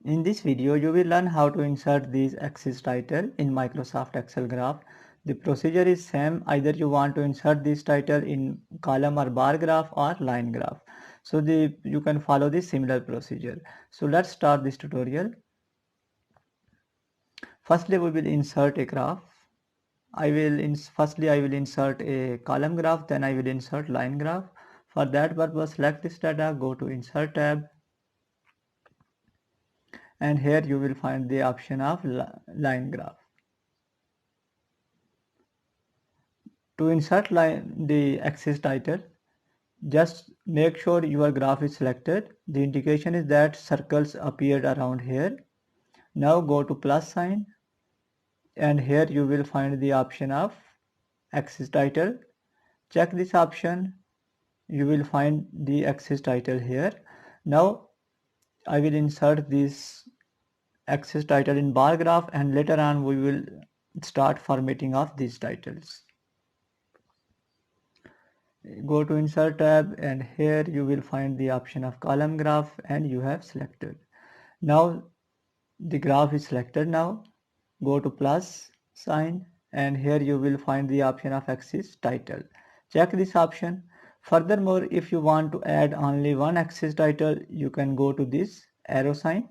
In this video, you will learn how to insert these axis title in Microsoft Excel graph. The procedure is same, either you want to insert this title in column or bar graph or line graph. So you can follow this similar procedure. So let's start this tutorial. Firstly, we will insert a graph. Firstly I will insert a column graph, then I will insert line graph. For that purpose, select this data, go to Insert tab, and here you will find the option of line graph. To insert the axis title, just make sure your graph is selected. The indication is that circles appeared around here. Now go to plus sign, and here you will find the option of axis title. Check this option. You will find the axis title here. Now I will insert this axis title in bar graph, and later on we will start formatting of these titles. Go to Insert tab, and here you will find the option of column graph, and you have selected. Now the graph is selected. Now go to plus sign, and here you will find the option of axis title. Check this option. Furthermore, if you want to add only one axis title, you can go to this arrow sign,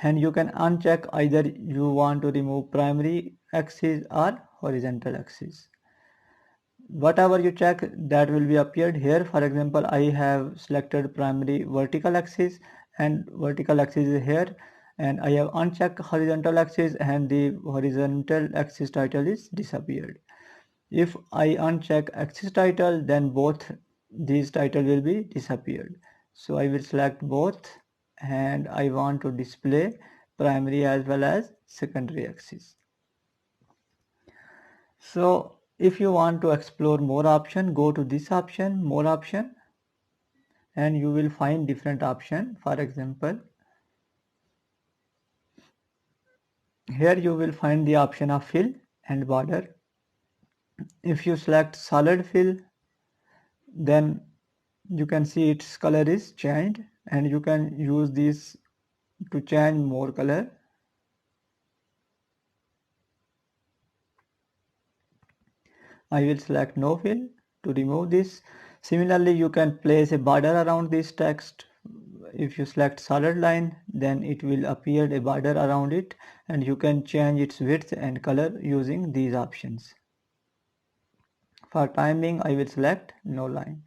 and you can uncheck either you want to remove primary axis or horizontal axis. Whatever you check, that will be appeared here. For example, I have selected primary vertical axis, and vertical axis is here, and I have unchecked horizontal axis, and the horizontal axis title is disappeared. If I uncheck axis title, then both these title will be disappeared. So I will select both, and I want to display primary as well as secondary axis. So if you want to explore more option, go to this option, more option, and you will find different option. For example, here you will find the option of fill and border. If you select solid fill, then you can see its color is changed, and you can use this to change more color. I will select no fill to remove this. Similarly, you can place a border around this text. If you select solid line, then it will appear a border around it, and you can change its width and color using these options. For time being, I will select no line.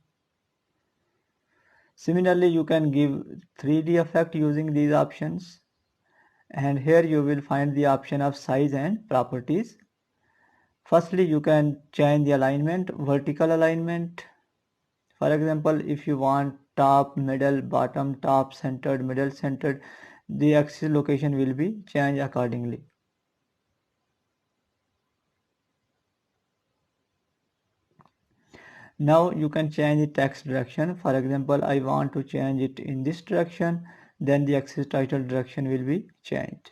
Similarly, you can give 3D effect using these options, and here you will find the option of size and properties. Firstly, you can change the alignment, vertical alignment. For example, if you want top, middle, bottom, top, centered, middle, centered, the axis location will be changed accordingly. Now you can change the text direction. For example, I want to change it in this direction, then the axis title direction will be changed.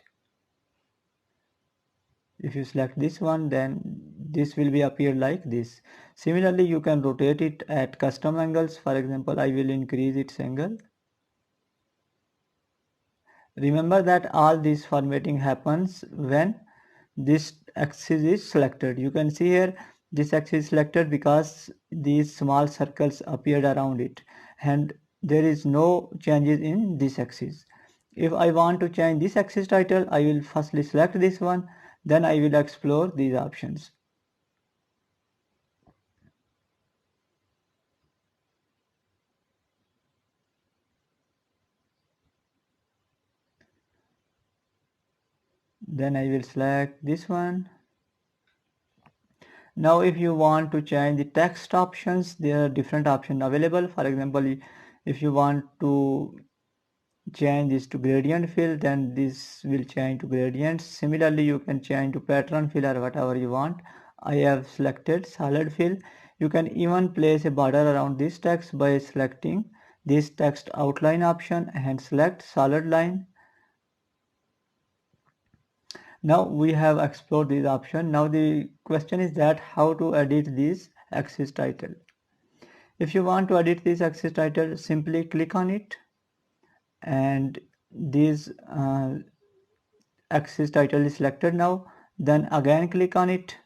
If you select this one, then this will be appear like this. Similarly, you can rotate it at custom angles. For example, I will increase its angle. Remember that all this formatting happens when this axis is selected. You can see here this axis is selected because these small circles appeared around it, and there is no changes in this axis. If I want to change this axis title, I will firstly select this one, then I will explore these options. Then I will select this one. Now if you want to change the text options, there are different options available. For example, if you want to change this to gradient fill, then this will change to gradients. Similarly, you can change to pattern fill or whatever you want. I have selected solid fill. You can even place a border around this text by selecting this text outline option and select solid line. Now we have explored this option. Now the question is that how to edit this axis title. If you want to edit this axis title, simply click on it, and this axis title is selected now, then again click on it.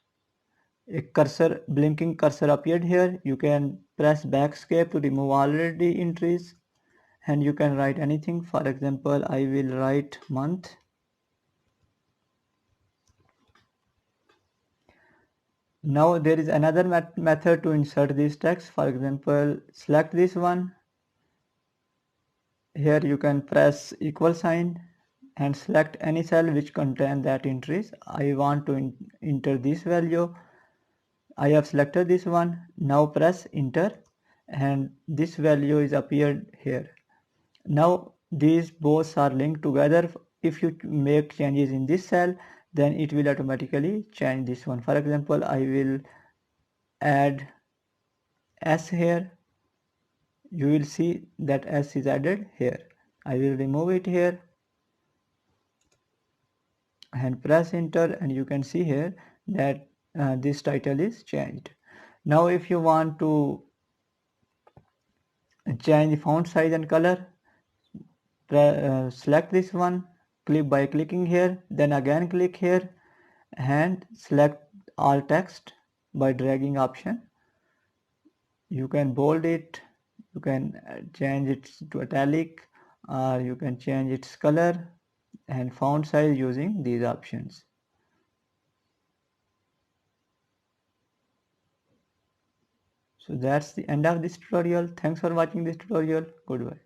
A cursor, blinking cursor appeared here. You can press backscape to remove already entries, and you can write anything. For example, I will write month. Now there is another method to insert this text. For example, select this one. Here you can press equal sign and select any cell which contain that entries. I want to enter this value. I have selected this one. Now press enter and this value is appeared here. Now these both are linked together. If you make changes in this cell, then it will automatically change this one. For example, I will add S here. You will see that S is added here. I will remove it here and press enter, and you can see here that this title is changed. Now if you want to change the font size and color, select this one, click by clicking here, then again click here and select all text by dragging option. You can bold it, you can change it to italic, or you can change its color and font size using these options. So that's the end of this tutorial. Thanks for watching this tutorial. Goodbye.